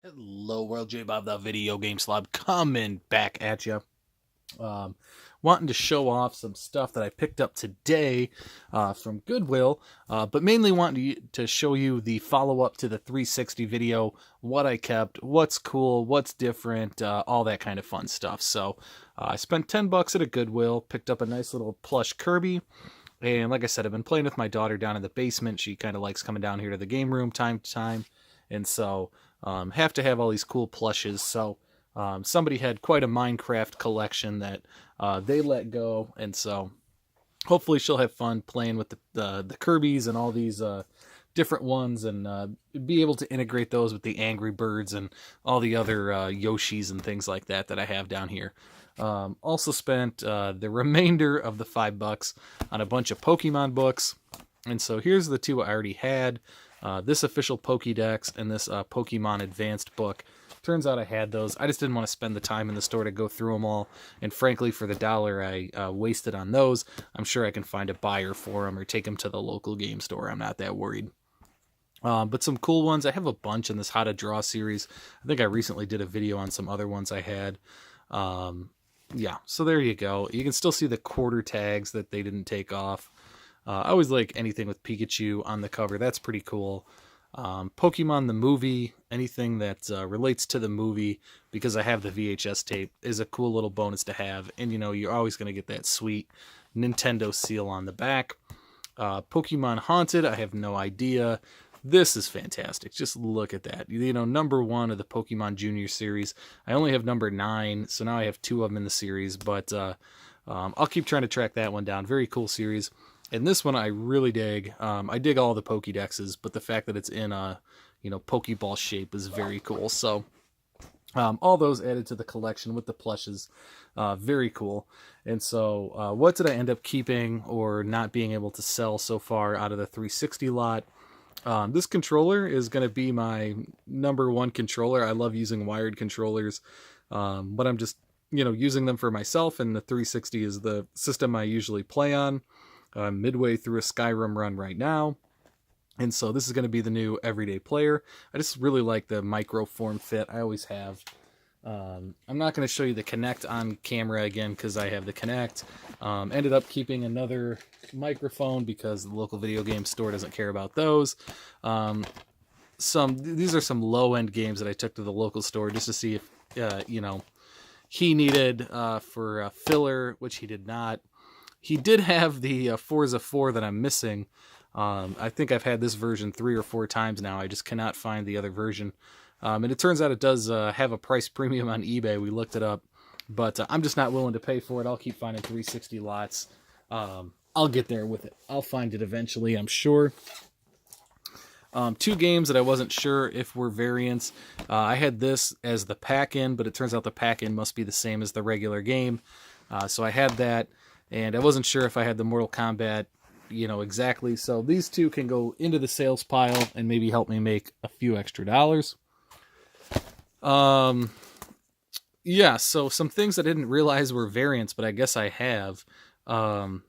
Hello world, J Bob the video game slob coming back at you. Um, Wanting to show off some stuff that I picked up today from Goodwill, but mainly wanting to show you the follow up to the 360 video, what I kept, what's cool, what's different, all that kind of fun stuff. So I spent $10 at a Goodwill, picked up a nice little plush Kirby. And like I said, I've been playing with my daughter down in the basement. She kind of likes coming down here to the game room time to time. And so have to have all these cool plushes. So somebody had quite a Minecraft collection that they let go. And so hopefully she'll have fun playing with the Kirby's and all these different ones, and be able to integrate those with the Angry Birds and all the other Yoshis and things like that that I have down here. Also spent the remainder of the $5 on a bunch of Pokemon books. And so here's the two I already had. This official Pokédex and this Pokemon Advanced book. Turns out I had those. I just didn't want to spend the time in the store to go through them all. And frankly, for the dollar I wasted on those, I'm sure I can find a buyer for them or take them to the local game store. I'm not that worried. But some cool ones. I have a bunch in this How to Draw series. I think I recently did a video on some other ones I had. Yeah, so there you go. You can still see the quarter tags that they didn't take off. I always like anything with Pikachu on the cover. That's pretty cool. Pokemon the movie, anything that relates to the movie, because I have the VHS tape, is a cool little bonus to have. And, you know, you're always going to get that sweet Nintendo seal on the back. Pokemon Haunted, I have no idea. This is fantastic. Just look at that. You know, number 1 of the Pokemon Junior series. I only have number 9, so now I have 2 of them in the series, but I'll keep trying to track that one down. Very cool series. And this one I really dig. I dig all the Pokédexes, but the fact that it's in a, Pokeball shape is very cool. So all those added to the collection with the plushes. Very cool. And so what did I end up keeping or not being able to sell so far out of the 360 lot? This controller is going to be my number 1 controller. I love using wired controllers, but I'm just, using them for myself, and the 360 is the system I usually play on. I'm midway through a Skyrim run right now, and so this is going to be the new everyday player. I just really like the micro form fit. I always have. I'm not going to show you the Kinect on camera again because I have the Kinect. Ended up keeping another microphone because the local video game store doesn't care about those. These are some low-end games that I took to the local store just to see if he needed for a filler, which he did not. He did have the Forza 4 that I'm missing. I think I've had this version 3 or 4 times now. I just cannot find the other version. And it turns out it does have a price premium on eBay. We looked it up, but I'm just not willing to pay for it. I'll keep finding 360 lots. I'll get there with it. I'll find it eventually, I'm sure. 2 games that I wasn't sure if were variants. I had this as the pack-in, but it turns out the pack-in must be the same as the regular game. So I had that, and I wasn't sure if I had the Mortal Kombat, exactly. So these 2 can go into the sales pile and maybe help me make a few extra dollars. Yeah, so some things I didn't realize were variants, but I guess I have.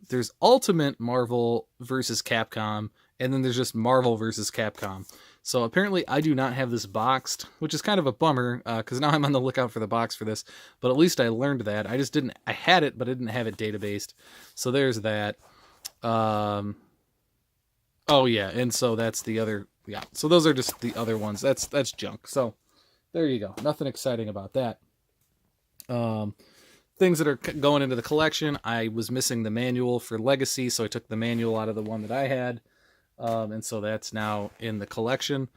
There's Ultimate Marvel versus Capcom, and then there's just Marvel versus Capcom. So apparently I do not have this boxed, which is kind of a bummer, because now I'm on the lookout for the box for this, but at least I learned that. I had it, but I didn't have it databased. So there's that. Oh yeah, and so that's the other, yeah. So those are just the other ones. That's junk. So there you go. Nothing exciting about that. Things that are going into the collection. I was missing the manual for Legacy, so I took the manual out of the one that I had. And so that's now in the collection.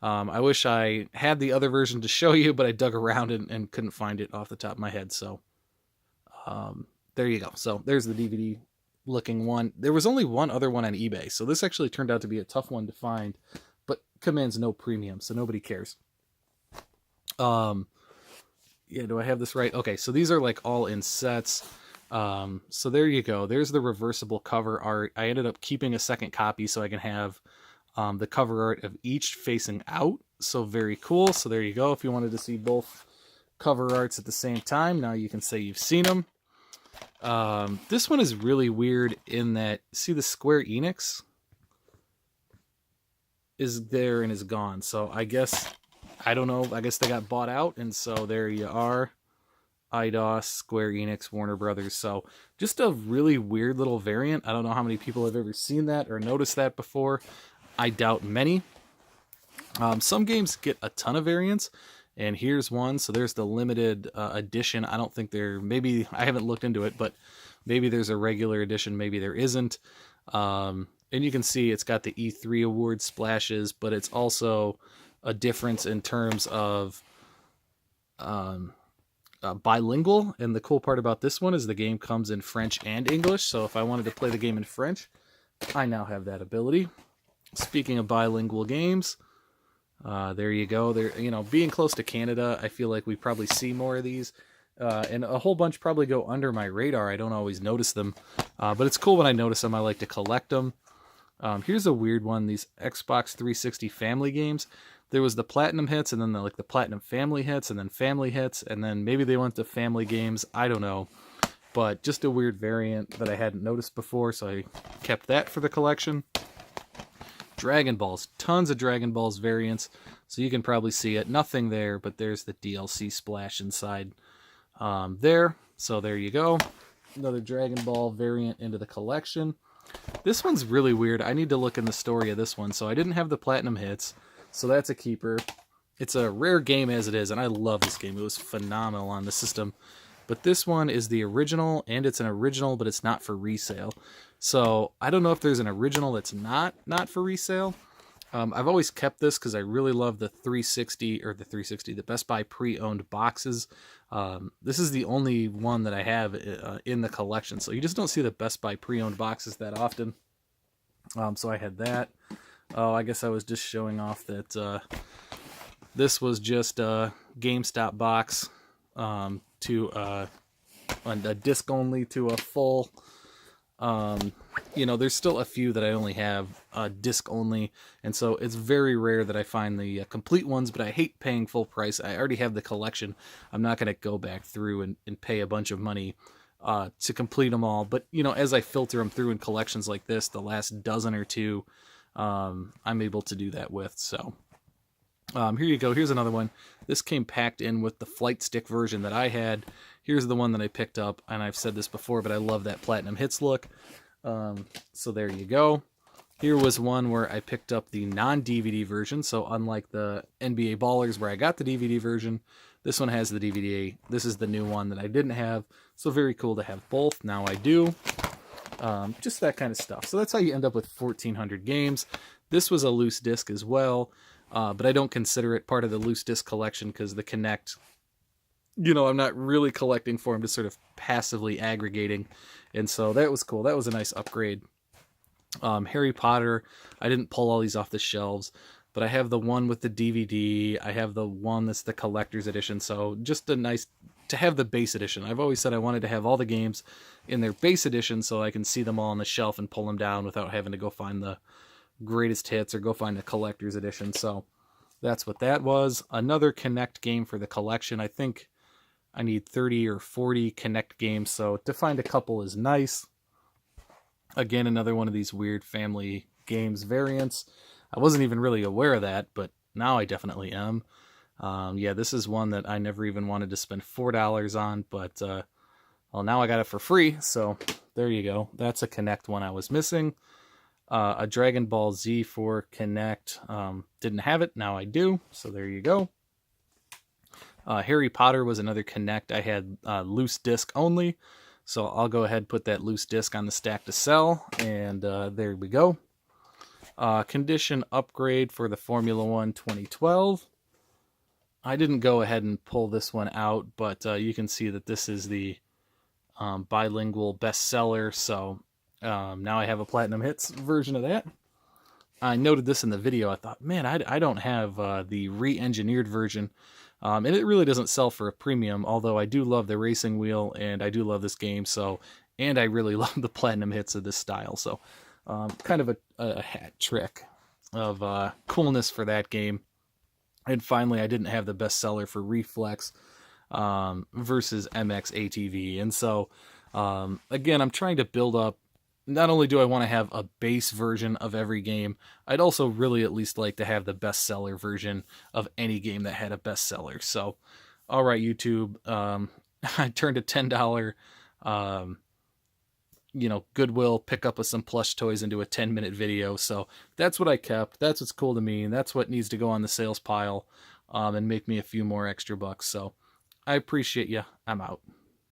I wish I had the other version to show you, but I dug around and couldn't find it off the top of my head. So there you go. So there's the DVD looking one. There was only one other one on eBay, so this actually turned out to be a tough one to find, but commands no premium, so nobody cares. Yeah, do I have this right? Okay, so these are like all in sets. So there you go. There's the reversible cover art. I ended up keeping a second copy so I can have the cover art of each facing out. So very cool. So there you go. If you wanted to see both cover arts at the same time, now you can say you've seen them. This one is really weird in that, see the Square Enix is there and is gone. So I guess I don't know. I guess they got bought out, and so there you are. IDOS, Square Enix, Warner Brothers. So just a really weird little variant. I don't know how many people have ever seen that or noticed that before. I doubt many. Some games get a ton of variants, and here's one. So there's the limited edition. I don't think maybe I haven't looked into it, but maybe there's a regular edition, maybe there isn't. And you can see it's got the E3 award splashes, but it's also a difference in terms of bilingual. And the cool part about this one is the game comes in French and English. So if I wanted to play the game in French, I now have that ability. Speaking of bilingual games, there you go. Being close to Canada, I feel like we probably see more of these. And a whole bunch probably go under my radar. I don't always notice them. But it's cool when I notice them. I like to collect them. Here's a weird one. These Xbox 360 family games. There was the Platinum hits, and then the Platinum family hits, and then family hits, and then maybe they went to family games. I don't know. But just a weird variant that I hadn't noticed before, so I kept that for the collection. Dragon Balls. Tons of Dragon Balls variants, so you can probably see it. Nothing there, but there's the DLC splash inside there. So there you go. Another Dragon Ball variant into the collection. This one's really weird. I need to look in the story of this one. So I didn't have the Platinum hits, so that's a keeper. It's a rare game as it is, and I love this game. It was phenomenal on the system. But this one is the original, and it's an original, but it's not for resale. So I don't know if there's an original that's not for resale. I've always kept this because I really love the 360, the Best Buy pre-owned boxes. This is the only one that I have in the collection. So you just don't see the Best Buy pre-owned boxes that often. So I had that. Oh, I guess I was just showing off that this was just a GameStop box to a disc only to a full. There's still a few that I only have disc only, and so it's very rare that I find the complete ones, but I hate paying full price. I already have the collection. I'm not going to go back through and pay a bunch of money to complete them all. But, as I filter them through in collections like this, the last dozen or two, I'm able to do that with. So here you go. Here's another one. This came packed in with the flight stick version that I had. Here's the one that I picked up, and I've said this before, but I love that Platinum Hits look. So there you go. Here was one where I picked up the non-DVD version, so unlike the NBA Ballers where I got the DVD version, this one has the DVD. This is the new one that I didn't have, so very cool to have both. Now I do. Just that kind of stuff. So that's how you end up with 1,400 games. This was a loose disc as well, but I don't consider it part of the loose disc collection because the Kinect, I'm not really collecting for them, just sort of passively aggregating. And so that was cool. That was a nice upgrade. Harry Potter, I didn't pull all these off the shelves, but I have the one with the DVD. I have the one that's the collector's edition. So just a nice to have the base edition. I've always said I wanted to have all the games in their base edition so I can see them all on the shelf and pull them down without having to go find the greatest hits or go find the collector's edition. So that's what that was. Another Kinect game for the collection. I think I need 30 or 40 Kinect games, so to find a couple is nice. Again, another one of these weird family games variants. I wasn't even really aware of that, but now I definitely am. Yeah, this is one that I never even wanted to spend $4 on, but well, now I got it for free, so there you go. That's a Kinect one I was missing. A Dragon Ball Z for Kinect. Didn't have it, now I do, so there you go. Harry Potter was another Kinect. I had loose disc only, so I'll go ahead and put that loose disc on the stack to sell, and there we go. Condition upgrade for the Formula 1 2012. I didn't go ahead and pull this one out, but you can see that this is the bilingual bestseller, so now I have a Platinum Hits version of that. I noted this in the video. I thought, man, I don't have the re-engineered version. And it really doesn't sell for a premium, although I do love the racing wheel, and I do love this game, and I really love the Platinum Hits of this style, so kind of a hat trick of coolness for that game. And finally, I didn't have the bestseller for Reflex versus MX ATV, and so again, I'm trying to build up not only do I want to have a base version of every game, I'd also really at least like to have the bestseller version of any game that had a bestseller. So, all right, YouTube, I turned a $10, Goodwill pickup of some plush toys into a 10-minute video. So that's what I kept. That's what's cool to me, and that's what needs to go on the sales pile, and make me a few more extra bucks. So I appreciate you. I'm out.